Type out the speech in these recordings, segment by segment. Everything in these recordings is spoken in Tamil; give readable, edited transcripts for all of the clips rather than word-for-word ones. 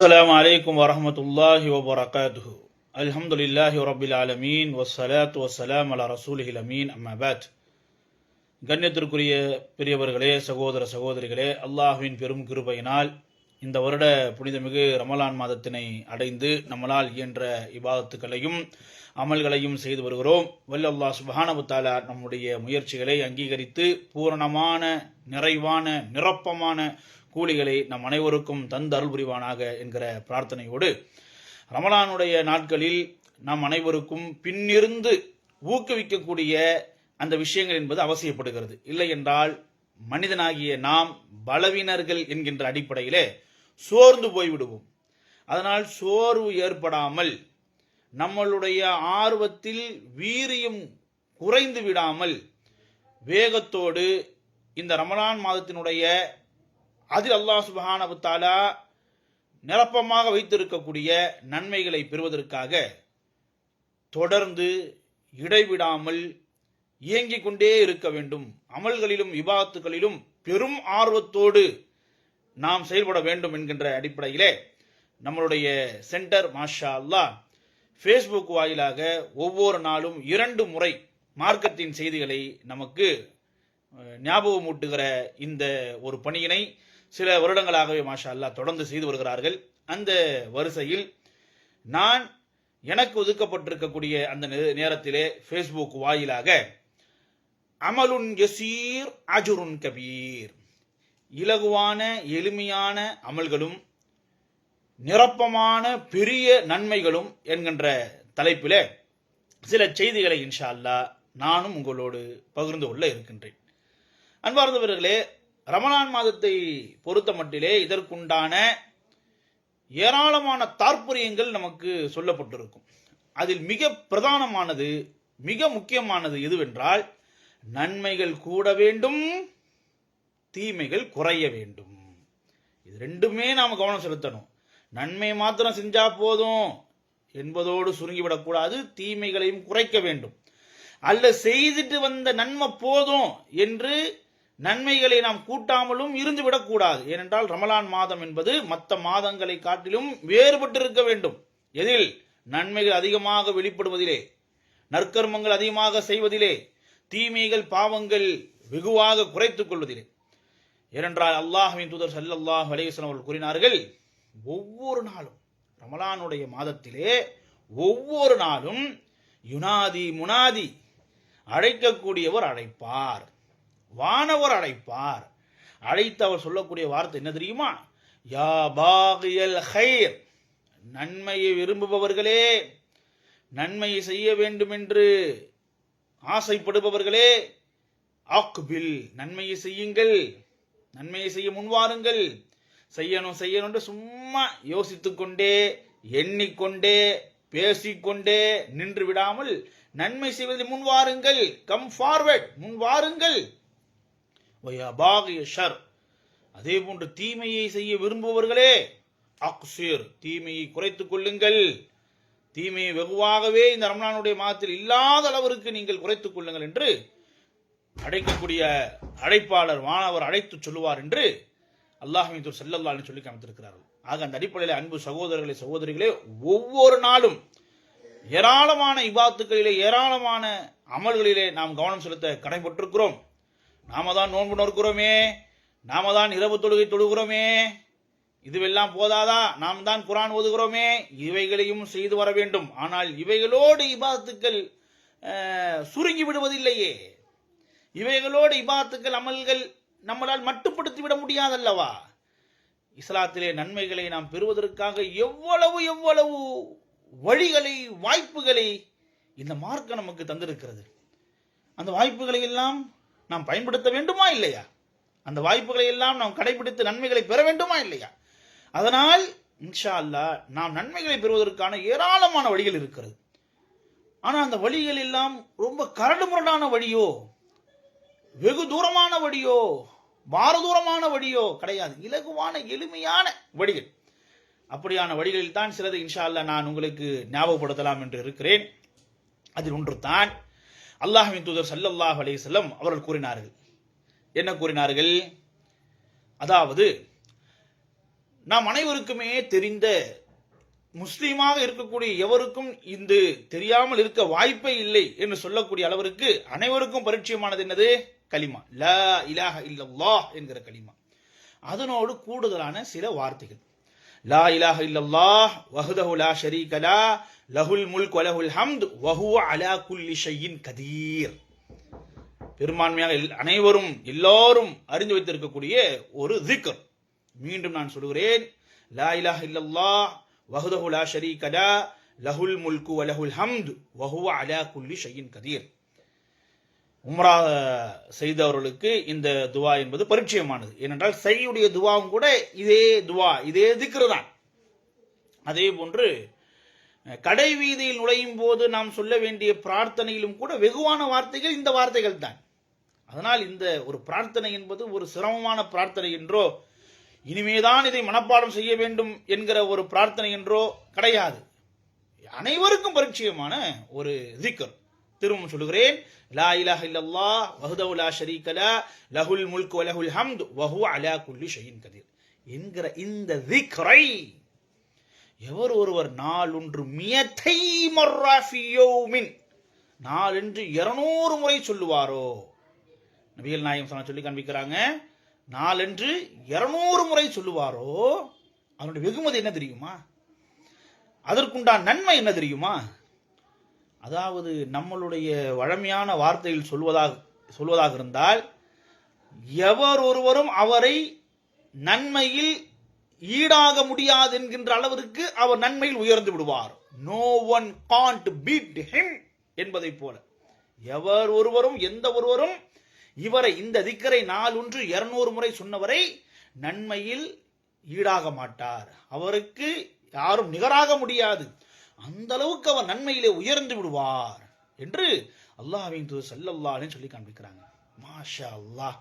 السلام عليكم ورحمة الله وبركاته. الحمد لله رب العالمين والصلاة والسلام على رسوله الأمين. أما بعد. கண்ணியத்திற்குரிய பெரியவர்களே, சகோதர சகோதரிகளே, அல்லாஹ்வின் பெரும் கிருபையினால் இந்த வருட புனிதமிகு ரமலான் மாதத்தினை அடைந்து நம்மளால் இயன்ற இபாதத்துக்களையும் அமல்களையும் செய்து வருகிறோம். வல்ல அல்லாஹ் சுப்ஹானஹு வ தஆலா நம்முடைய முயற்சிகளை அங்கீகரித்து பூரணமான, நிறைவான, நிரப்பமான கூலிகளை நம் அனைவருக்கும் தந்து அருள் புரிவானாக என்கிற பிரார்த்தனையோடு, ரமலானுடைய நாட்களில் நாம் அனைவருக்கும் பின்னிருந்து ஊக்குவிக்கக்கூடிய அந்த விஷயங்கள் என்பது அவசியப்படுகிறது. இல்லை என்றால் மனிதனாகிய நாம் பலவீனர்கள் என்கின்ற அடிப்படையிலே சோர்ந்து போய்விடுவோம். அதனால் சோர்வு ஏற்படாமல், நம்மளுடைய ஆர்வத்தில் வீரியம் குறைந்து விடாமல், வேகத்தோடு இந்த ரமலான் மாதத்தினுடைய அதில் அல்லாஹ் சுப்ஹானஹு வ தஆலா நிரப்பமாக வைத்திருக்கக்கூடிய நன்மைகளை பெறுவதற்காக தொடர்ந்து இடைவிடாமல் இயங்கிக் கொண்டே இருக்க வேண்டும். அமல்களிலும் இபாதத்துகளிலும் பெரும் ஆர்வத்தோடு நாம் செயல்பட வேண்டும் என்கின்ற அடிப்படையிலே நம்மளுடைய சென்டர் மாஷா அல்லாஹ் ஃபேஸ்புக் வாயிலாக ஒவ்வொரு நாளும் 2 முறை மார்க்கத்தின் செய்திகளை நமக்கு ஞாபகமூட்டுகிற இந்த ஒரு பணியினை சில வருடங்களாகவே மாஷா அல்லாஹ் தொடர்ந்து செய்து வருகிறார்கள். அந்த வரிசையில் நான் எனக்கு ஒதுக்கப்பட்டிருக்கக்கூடிய அந்த நேரத்திலே ஃபேஸ்புக் வாயிலாக அமலுன் யசீர் அஜ்ருன் கபீர், இலகுவான எளிமையான அமல்களும் நிரப்பமான பெரிய நன்மைகளும் என்கின்ற தலைப்பிலே சில செய்திகளை இன்ஷா அல்லாஹ் நானும் உங்களோடு பகிர்ந்து கொள்ள இருக்கின்றேன். அன்பார்ந்தவர்களே, ரமலான் மாதத்தை பொறுத்த மட்டிலே இதற்குண்டான ஏராளமான தாற்பயங்கள் நமக்கு சொல்லப்பட்டிருக்கும். அதில் மிக பிரதானமானது, மிக முக்கியமானது எதுவென்றால், நன்மைகள் கூட வேண்டும், தீமைகள் குறைய வேண்டும். இது ரெண்டுமே நாம் கவனம் செலுத்தணும். நன்மை மாத்திரம் செஞ்சா போதும் என்பதோடு சுருங்கிவிடக்கூடாது, தீமைகளையும் குறைக்க வேண்டும். அல்ல செய்துட்டு வந்த நன்மை போதும் என்று நன்மைகளை நாம் கூட்டாமலும் இருந்து விடக்கூடாது. ஏனென்றால் ரமலான் மாதம் என்பது மற்ற மாதங்களை காட்டிலும் வேறுபட்டிருக்க வேண்டும். எதில்? நன்மைகள் அதிகமாக வெளிப்படுவதிலே, நற்கர்மங்கள் அதிகமாக செய்வதிலே, தீமைகள் பாவங்கள் வெகுவாக குறைத்துக் கொள்வதிலே. ஏனென்றால் அல்லாஹ்வின் தூதர் ஸல்லல்லாஹு அலைஹி வஸல்லம் அவர்கள் கூறினார்கள், ஒவ்வொரு நாளும் ரமலானுடைய மாதத்திலே ஒவ்வொரு நாளும் யுனாதி முனாதி, அழைக்கக்கூடியவர் அழைப்பார், வானவர் அழைப்பார். அழைத்தவர் சொல்லக்கூடிய வார்த்தை என்ன தெரியுமா? யா பாகியல் ஹைர், நன்மையை விரும்புபவர்களே, நன்மையை செய்ய வேண்டும் என்று ஆசைப்படுபவர்களே, அக்பில், நன்மையை செய்யுங்கள், நன்மையை செய்ய முன்வாருங்கள். செய்யணும் செய்யணும் என்று சும்மா யோசித்துக் கொண்டே, எண்ணிக்கொண்டே, பேசிக்கொண்டே நின்று விடாமல் நன்மை செய்வதில் முன்வாருங்கள். கம் ஃபார்வர்ட், முன்வாருங்கள். ஷர், அதே போன்று தீமையை செய்ய விரும்புபவர்களே, அக்ஸிர், தீமையை குறைத்துக் கொள்ளுங்கள். தீமையை வெகுவாகவே இந்த ரமலானுடைய மாதத்தில் இல்லாத அளவிற்கு நீங்கள் குறைத்துக் கொள்ளுங்கள் என்று அழைக்கக்கூடிய அழைப்பாளர் வானவர் அழைத்து சொல்லுவார் என்று அல்லாஹ்வின் தூதர் ஸல்லல்லாஹு அலைஹி சொல்லி காமித்திருக்கிறார்கள். ஆக அந்த அடிப்படையில் அன்பு சகோதரர்களே, சகோதரிகளே, ஒவ்வொரு நாளும் ஏராளமான இபாத்துக்களிலே, ஏராளமான அமல்களிலே நாம் கவனம் செலுத்த கடைபட்டிருக்கிறோம். நாம தான் நோன்பு நோக்கிறோமே, நாம தான் இரவு தொழுகை தொழுகிறோமே, இதுவெல்லாம் போதாதா? நாம் தான் குர்ஆன் ஓதுகிறோமே, இவைகளையும் செய்து வர வேண்டும். ஆனால் இவைகளோடு இபாத்துக்கள் சுருங்கி விடுவதில்லையே. இவைகளோடு இபாத்துக்கள் அமல்கள் நம்மளால் மட்டுப்படுத்தி விட முடியாதல்லவா? இஸ்லாத்திலே நன்மைகளை நாம் பெறுவதற்காக எவ்வளவு எவ்வளவு வழிகளை, வாய்ப்புகளை இந்த மார்க்கம் நமக்கு தந்திருக்கிறது. அந்த வாய்ப்புகளை எல்லாம் நாம் பயன்படுத்த வேண்டுமா இல்லையா? அந்த வாய்ப்புகளை எல்லாம் நாம் கடைபிடித்து நன்மைகளை பெற வேண்டுமா இல்லையா? அதனால் இன்ஷா அல்லாஹ் நாம் நன்மைகளை பெறுவதற்கான ஏராளமான வழிகள் இருக்கிறது. ஆனால் அந்த வழிகள் எல்லாம் ரொம்ப கரடுமுரடான வழியோ, வெகு தூரமான வழியோ, பாரதூரமான வழியோ கிடையாது. இலகுவான எளிமையான வழிகள். அப்படியான வழிகளில் தான் சிலது இன்ஷா அல்லாஹ் நான் உங்களுக்கு ஞாபகப்படுத்தலாம் என்று இருக்கிறேன். அதில் ஒன்று தான் அல்லாஹ்வின் தூதர் ஸல்லல்லாஹு அலைஹி வஸல்லம் அவர்கள் கூறினார்கள். என்ன கூறினார்கள்? அதாவது நாம் அனைவருக்குமே தெரிந்த, முஸ்லீமாக இருக்கக்கூடிய எவருக்கும் இந்த தெரியாமல் இருக்க வாய்ப்பே இல்லை என்று சொல்லக்கூடிய அளவிற்கு அனைவருக்கும் பரிச்சயமானது என்னது? கலிமா, லா இலாஹ இல்லல்லாஹ் என்கிற கலிமா. அதனோடு கூடுதலான சில வார்த்தைகள், லா இலாஹ இல்லல்லாஹ் வஹ்தஹு லா ஷரீக லஹ் லஹுல் முல்க் வ லஹுல் ஹம்து வ ஹுவ அலா குல்லி ஷைஇன் கதீர். பெரும்பான்மையாக அனைவரும் எல்லாரும் அறிந்து வைத்திருக்கக்கூடிய ஒரு திக்ர். மீண்டும் நான் சொல்கிறேன், லா இலாஹ இல்லல்லாஹ் வஹ்தஹு லா ஷரீக லஹ் லஹுல் முல்க் வ லஹுல் ஹம்து வ ஹுவ அலா குல்லி ஷைஇன் கதீர். உம்ரா செய்தவர்களுக்கு இந்த துவா என்பது பரிச்சயமானது. ஏனென்றால் சையுடைய துவாவும் கூட இதே துவா, இதே திக்ரு தான். அதே போன்று கடை வீதியில் நுழையும் போது நாம் சொல்ல வேண்டிய பிரார்த்தனையிலும் கூட வெகுவான வார்த்தைகள் இந்த வார்த்தைகள் தான். அதனால் இந்த ஒரு பிரார்த்தனை என்பது ஒரு சிரமமான பிரார்த்தனை என்றோ, இனிமேதான் இதை மனப்பாடம் செய்ய வேண்டும் என்கிற ஒரு பிரார்த்தனை என்றோ கிடையாது. அனைவருக்கும் பரிச்சயமான ஒரு திக்ர். திரும்பவும் சொல்கிறேன், லா இலாஹ இல்லல்லாஹ் வஹ்தஹு லா ஷரீக லஹ் லஹுல் முல்க் வ லஹுல் ஹம்து வ ஹுவ அலா குல்லி ஷைஇன் கதீர் என்கிற இந்த திக்ரை எவர் ஒருவர் நாளொன்று மியத்தை மர்ரா ஃபீ யௌமின், நாளென்று 200 முறை சொல்லுவாரோ, நபிகள் நாயகம் சொல்லி காண்பிக்கிறாங்க, நாளென்று 200 முறை சொல்லுவாரோ, அதனுடைய வெகுமதி என்ன தெரியுமா? அதற்குண்டான நன்மை என்ன தெரியுமா? அதாவது நம்மளுடைய வழமையான வார்த்தையில் சொல்வதாக இருந்தால், எவர் ஒருவரும் அவரை நன்மையில் ஈடாக முடியாது என்கின்ற அளவிற்கு அவர் நன்மையில் உயர்ந்து விடுவார். No one can't beat him என்பதை போல, எவர் ஒருவரும் எந்த ஒருவரும் இவரை இந்த திக்கரை நாளொன்று 200 முறை சொன்னவரை நன்மையில் ஈடாக மாட்டார், அவருக்கு யாரும் நிகராக முடியாது, அந்த அளவுக்கு அவர் நன்மையிலே உயர்ந்து விடுவார் என்று அல்லாஹ்வின் தூதர் ஸல்லல்லாஹு அலைஹி சொல்லி காண்பிக்கிறாங்க. மாஷா அல்லாஹ்.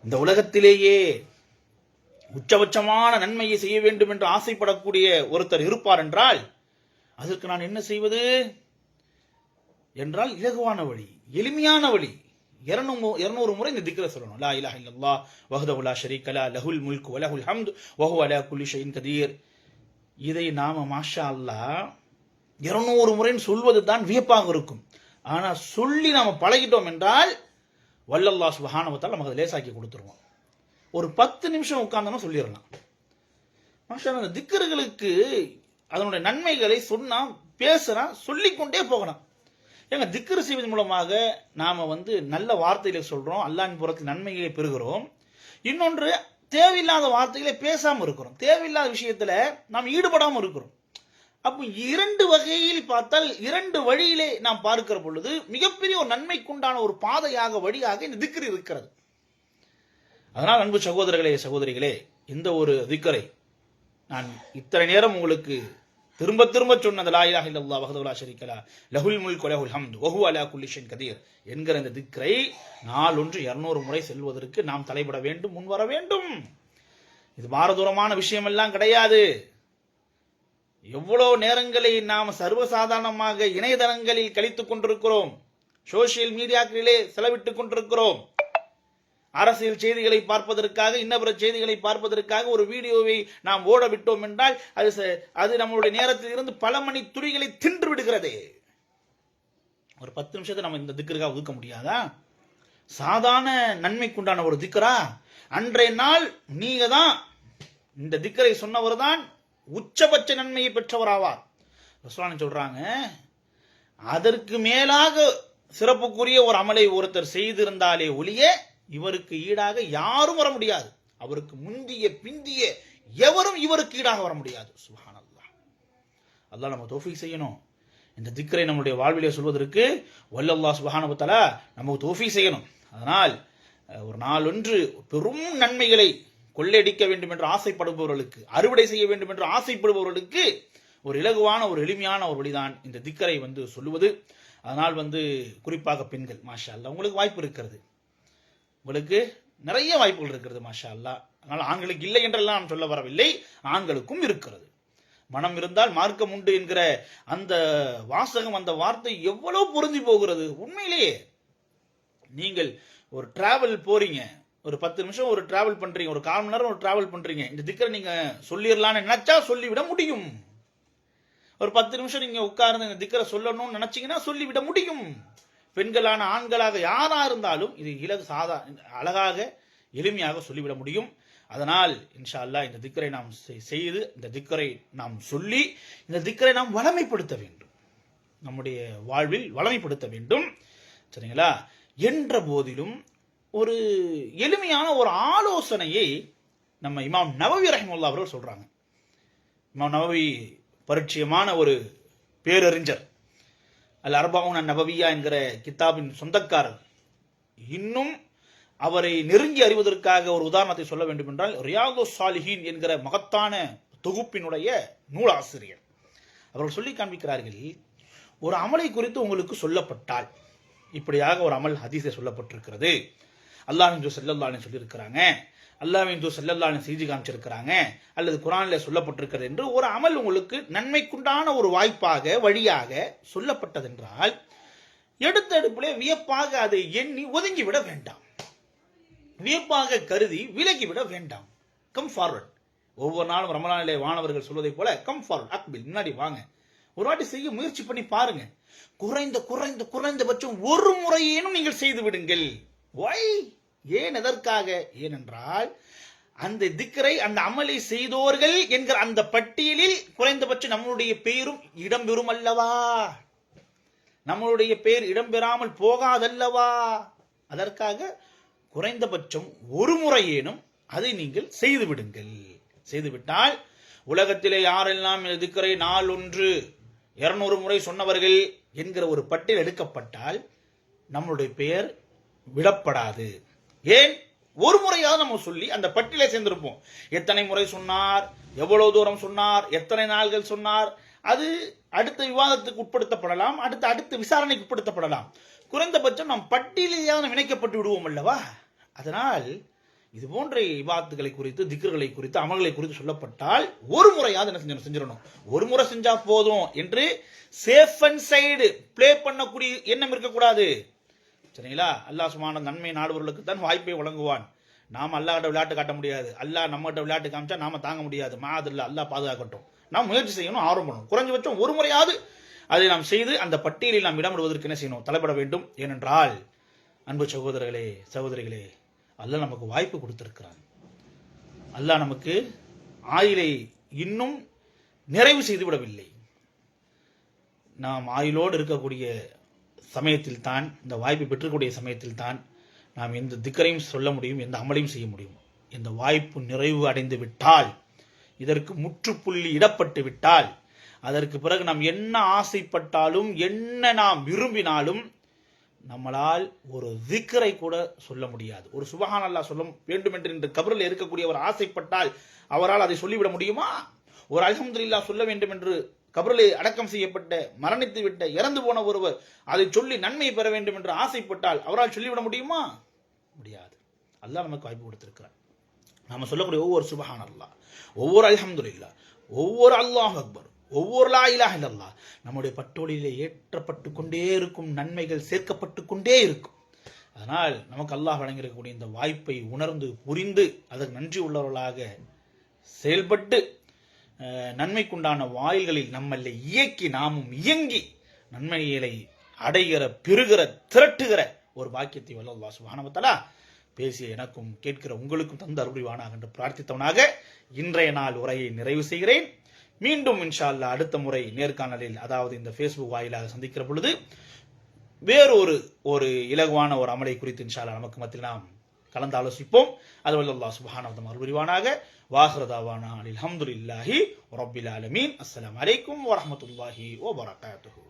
இந்த உலகத்திலேயே உச்சபட்சமான நன்மையை செய்ய வேண்டும் என்று ஆசைப்படக்கூடிய ஒருத்தர் இருப்பார் என்றால், அதற்கு நான் என்ன செய்வது என்றால், இலகுவான வழி, எளிமையான வழி. 200 முறை இந்த திக்ரை சொல்லணும். லா இலாஹ இல்லல்லாஹ் வஹ்தஹு லா ஷரீக லஹ் லஹுல் முல்க் வ லஹுல் ஹம்து வ ஹுவ அலா குல்லி ஷைஇன் கதீர். இதை நாம மாஷா அல்லாஹ் 200 முறைன்னு சொல்வது தான் வியப்பாக இருக்கும். ஆனா சொல்லி நாம பழகிட்டோம் என்றால் வல்லல்லாஹ் சுப்ஹானஹு வ தஆலா நமக்கு லேசாக்கி கொடுத்துருவோம். ஒரு 10 நிமிஷம் உட்கார்ந்தோம்னா சொல்லிடலாம். மாஷா அல்லாஹ். அந்த திக்ர்களுக்கு அதனுடைய நன்மைகளை சொன்னா, பேசுறா, சொல்லிக்கொண்டே போகணும். ஏங்க, திக்ரு செய்வதன் மூலமாக நாம நல்ல வார்த்தைகளை சொல்றோம், அல்லாஹ்வின் புறத்தில் நன்மைகளை பெறுகிறோம். இன்னொன்று, தேவையில்லாத வார்த்தைகளை பேசாம இருக்கிறோம், தேவையில்லாத விஷயத்துல நாம் ஈடுபடாம இருக்கிறோம். அப்ப 2 வகையில் பார்த்தால், 2 வழியிலே நாம் பார்க்கிற பொழுது மிகப்பெரிய ஒரு நன்மைக்குண்டான ஒரு பாதையாக, வழியாக இந்த திக்ரு இருக்கிறது. அதனால் அன்பு சகோதரர்களே, சகோதரிகளே, இந்த ஒரு திக்ரை நான் இத்தனை நேரம் உங்களுக்கு திரும்ப திரும்ப சொன்ன லா இலாஹ இல்லல்லாஹ் வஹ்தஹு லா ஷரீக லஹ் லஹுல் முல்க் வ லஹுல் ஹம்து வ ஹுவ அலா குல்லி ஷைஇன் கதீர் என்கிற இந்த திக்ரை நாளொன்று 200 முறை செல்வதற்கு நாம் தலைப்பட வேண்டும், முன்வர வேண்டும். இது பாரதூரமான விஷயம் எல்லாம் கிடையாது. எவ்வளவு நேரங்களை நாம் சர்வசாதாரணமாக இணையதளங்களில் கழித்துக் கொண்டிருக்கிறோம், சோசியல் மீடியாக்களிலே செலவிட்டுக் கொண்டிருக்கிறோம். அரசியல் செய்திகளை பார்ப்பதற்காக, இன்னபிற செய்திகளை பார்ப்பதற்காக ஒரு வீடியோவை நாம் ஓட விட்டோம் என்றால் அது நம்மளுடைய நேரத்தில் இருந்து பல மணி துளிகளை தின்று விடுகிறது. ஒரு 10 நிமிஷத்தை நம்ம இந்த திக்ருக்காக ஒதுக்க முடியாதா? சாதாரண நன்மைக்குண்டான ஒரு திக்ரா? அன்றைய நாள் நீங்க தான் இந்த திக்ரை சொன்னவர் தான் உச்சபட்ச நன்மையை பெற்றவராவார். ரசூலுல்லாஹ் சொல்றாங்க, அதற்கு மேலாக சிறப்புக்குரிய ஒரு அமலை ஒருத்தர் செய்திருந்தாலே ஒழிய இவருக்கு ஈடாக யாரும் வர முடியாது. அவருக்கு முந்திய பிந்திய எவரும் இவருக்கு ஈடாக வர முடியாது. சுப்ஹானல்லாஹ். அல்லாஹ் நம்ம தௌஃபீக் செய்யணும். இந்த திக்ரை நம்முடைய வாழ்விலே சொல்வதற்கு வல்லல்லாஹ் சுப்ஹானஹு வ தஆலா நமக்கு தௌஃபீக் செய்யணும். அதனால் ஒரு நாளொன்று பெரும் நன்மைகளை கொள்ளையடிக்க வேண்டும் என்று ஆசைப்படுபவர்களுக்கு, அறுவடை செய்ய வேண்டும் என்று ஆசைப்படுபவர்களுக்கு ஒரு இலகுவான, ஒரு எளிமையான ஒரு வழிதான் இந்த திக்ரை சொல்லுவது. அதனால் குறிப்பாக பெண்கள், மாஷா அல்லாஹ், உங்களுக்கு வாய்ப்பு இருக்கிறது, உங்களுக்கு நிறைய வாய்ப்புகள் இருக்கிறது, மாஷா அல்லாஹ். அதனால் ஆண்களுக்கு இல்லை என்றெல்லாம் நான் சொல்ல வரவில்லை, ஆண்களுக்கும் இருக்கிறது. மனம் இருந்தால் மார்க்கம் உண்டு என்கிற அந்த வாசகம், அந்த வார்த்தை எவ்வளவு பொருந்தி போகிறது. உண்மையிலேயே நீங்கள் ஒரு டிராவல் போறீங்க, ஒரு 10 நிமிஷம் ஒரு டிராவல் பண்றீங்க, ஒரு 1/4 மணி நேரம் ஒரு டிராவல் பண்றீங்க, இந்த திக்கரை நீங்க சொல்லிடலாம்னு நினைச்சா சொல்லிவிட முடியும். ஒரு 10 நிமிஷம் நீங்க உட்கார்ந்து இந்த திக்கரை சொல்லணும்னு நினைச்சீங்கன்னா சொல்லிவிட முடியும். பெண்களான ஆண்களாக யாரா இருந்தாலும் இது அழகாக எளிமையாக சொல்லிவிட முடியும். அதனால் இன்ஷா அல்லாஹ் இந்த திக்கரை நாம் செய்து, இந்த திக்கரை நாம் சொல்லி, இந்த திக்கரை நாம் வளமைப்படுத்த வேண்டும், நம்முடைய வாழ்வில் வளமைப்படுத்த வேண்டும். சரிங்களா? என்ற போதிலும் ஒரு எளிமையான ஒரு ஆலோசனையை நம்ம இமாம் நவவி ரஹிமஹுல்லாஹ் அவர்கள் சொல்றாங்க. இமாம் நவவி பரிச்சயமான ஒரு பேரறிஞர், அல் அர்பஊன் நபவியா என்கிற கிதாபின் சொந்தக்காரர். இன்னும் அவரை நெருங்கி அறிவதற்காக ஒரு உதாரணத்தை சொல்ல வேண்டும் என்றால், ரியாதுஸ் சாலிஹீன் என்கிற மகத்தான தொகுப்பினுடைய நூலாசிரியர் அவர்கள் சொல்லி காண்பிக்கிறார்கள், ஒரு அமலை குறித்து உங்களுக்கு சொல்லப்பட்டால், இப்படியாக ஒரு அமல் ஹதீஸில் சொல்லப்பட்டிருக்கிறது, அல்லாஹ்வின் தூதர் ஸல்லல்லாஹு அலைஹி சொல்லியிருக்கிறாங்க, அல்லாஹ்வின் தூதர் ஸல்லல்லாஹு அலைஹி செய்தி காமிச்சிருக்கிறாங்க, அல்லது குர்ஆனிலே சொல்லப்பட்டிருக்கிறது என்று ஒரு அமல் உங்களுக்கு நன்மைக்குண்டான ஒரு வாய்ப்பாக வழியாக சொல்லப்பட்டதென்றால், எடுத்த எடுப்பிலே வியப்பாக அதை எண்ணி ஒதுங்கிவிட வேண்டாம், வியப்பாக கருதி விலகிவிட வேண்டாம். Come forward. ஒவ்வொரு நாளும் ரமலானிலே வானவர்கள் சொல்வதை போல கம் ஃபார்வர்ட், அக்பில், முன்னாடி வாங்க, ஒரு வாட்டி செய்ய முயற்சி பண்ணி பாருங்க. குறைந்தபட்சம் ஒரு முறையேனும் நீங்கள் செய்து விடுங்கள். ஏன் எதற்காக? ஏனென்றால் அந்த திக்ரை, அந்த அமலை செய்தோர்கள் என்கிற அந்த பட்டியலில் குறைந்தபட்சம் நம்மளுடைய பெயரும் இடம்பெறும் அல்லவா? நம்மளுடைய பெயர் இடம்பெறாமல் போகாதல்லவா? அதற்காக குறைந்தபட்சம் ஒரு முறையேனும் அதை நீங்கள் செய்து விடுங்கள். செய்துவிட்டால் உலகத்திலே யாரெல்லாம் திக்ரை நாள் ஒன்று 200 முறை சொன்னவர்கள் என்கிற ஒரு பட்டியல் எடுக்கப்பட்டால் நம்மளுடைய பெயர் விடப்படாது. ஏன்? ஒரு முறையாவது நம்ம சொல்லி அந்த பட்டியலை சேர்ந்திருப்போம். எத்தனை முறை சொன்னார், எவ்வளவு தூரம் சொன்னார், எத்தனை நாள்கள் சொன்னார், அது அடுத்த விவாதத்துக்கு உட்படுத்தப்படலாம், அடுத்த விசாரணைக்கு உட்படுத்தப்படலாம். குறைந்தபட்சம் நாம் பட்டியலில் இணைக்கப்பட்டு விடுவோம் அல்லவா? அதனால் இது போன்ற இபாதத்துகளை குறித்து, திக்ர்களை குறித்து, அமல்களை குறித்து சொல்லப்பட்டால் ஒரு முறையாவது என்ன செஞ்சிடணும். ஒரு முறை செஞ்சா போதும் என்று சேஃப் அண்ட் சைடு பிளே பண்ணக்கூடிய எண்ணம் இருக்கக்கூடாது. சரிங்களா? அல்லாஹ் சுப்ஹானஹு நன்மை நாடுவர்களுக்கு தான் வாய்ப்பை வழங்குவான். நாம அல்லாஹ்கிட்ட விளையாட்டு காட்ட முடியாது. அல்லாஹ் நம்மகிட்ட விளையாட்டு காமிச்சா நாம தாங்க முடியாது. மாதல்ல, அல்லாஹ் பாதுகாக்கட்டும். நாம் முயற்சி செய்யணும், ஆர்வம் பண்ணணும். குறைஞ்சபட்சம் ஒரு முறையாவது அதை நாம் செய்து அந்த பட்டியலில் நாம் இடமிடுவதற்கு என்ன செய்யணும்? தலைப்பட வேண்டும். ஏனென்றால் அன்பு சகோதரர்களே, சகோதரிகளே, அல்லாஹ் நமக்கு வாய்ப்பு கொடுத்திருக்கிறான். அல்லாஹ் நமக்கு ஆயுளை இன்னும் நிறைவு செய்து விடவில்லை. நாம் ஆயுளோடு இருக்கக்கூடிய சமயத்தில் தான், இந்த வாய்ப்பு பெற்றக்கூடிய சமயத்தில் தான் நாம் எந்த திக்கரையும் சொல்ல முடியும், எந்த அமலையும் செய்ய முடியும். இந்த வாய்ப்பு நிறைவு அடைந்து விட்டால், இதற்கு முற்றுப்புள்ளி இடப்பட்டு விட்டால், அதற்கு பிறகு நாம் என்ன ஆசைப்பட்டாலும், என்ன நாம் விரும்பினாலும் நம்மளால் ஒரு திக்ரை கூட சொல்ல முடியாது. ஒரு சுபஹான் அல்லாஹ் சொல்ல வேண்டும் என்று இந்த கபரில் இருக்கக்கூடியவர் ஆசைப்பட்டால் அவரால் அதை சொல்லிவிட முடியுமா? ஒரு அல்ஹம்துலில்லாஹ் சொல்ல வேண்டும் என்று கபரிலே அடக்கம் செய்யப்பட்ட, மரணித்து விட்ட, இறந்து போன ஒருவர் அதை சொல்லி நன்மை பெற வேண்டும் என்று ஆசைப்பட்டால் அவரால் சொல்லிவிட முடியுமா? முடியாது. அல்லாஹ் நமக்கு வாய்ப்பு கொடுத்திருக்கிறார். நாம சொல்லக்கூடிய ஒவ்வொரு சுபஹான் அல்லாஹ், ஒவ்வொரு அல்ஹம்துலில்லாஹ், ஒவ்வொரு அல்லாஹ் அக்பர், ஒவ்வொரு லா இலாஹ இல்லல்லாஹ் நம்முடைய பட்டோலிலே ஏற்றப்பட்டு கொண்டே இருக்கும், நன்மைகள் சேர்க்கப்பட்டு கொண்டே இருக்கும். அதனால் நமக்கு அல்லாஹ் வழங்கியிருக்கக்கூடிய இந்த வாய்ப்பை உணர்ந்து புரிந்து அதற்கு நன்றி உள்ளவர்களாக செயல்பட்டு நன்மைக்குண்டான வாயில்களில் நம்மளை இயக்கி நாமும் இயங்கி நன்மைகளை அடைகிற, பெறுகிற, திரட்டுகிற ஒரு பாக்கியத்தை வல்ல அல்லாஹ் சுப்ஹானஹு வ தஆலா பேசிய எனக்கும் கேட்கிற உங்களுக்கும் தந்த அருள்வானாக என்று பிரார்த்தித்தவனாக இன்றைய நாள் உரையை நிறைவு செய்கிறேன். மீண்டும் இன்ஷா அல்லாஹ் அடுத்த முறை நேர்காணலில், அதாவது இந்த ஃபேஸ்புக் வாயிலாக சந்திக்கிற பொழுது வேறொரு ஒரு இலகுவான ஒரு அமலை குறித்து இன்ஷா அல்லாஹ் நமக்கு மத்தியில் நாம் கலந்து ஆலோசிப்போம். அது வல்ல அல்லாஹ் சுப்ஹானஹு வ தஆலா அருள்வானாக. வாஹிரு தஅவானா அல்ஹம்துலில்லாஹி ரப்பில் ஆலமீன். அஸ்ஸலாமு அலைக்கும் வ ரஹ்மத்துல்லாஹி வ பரகாத்துஹு.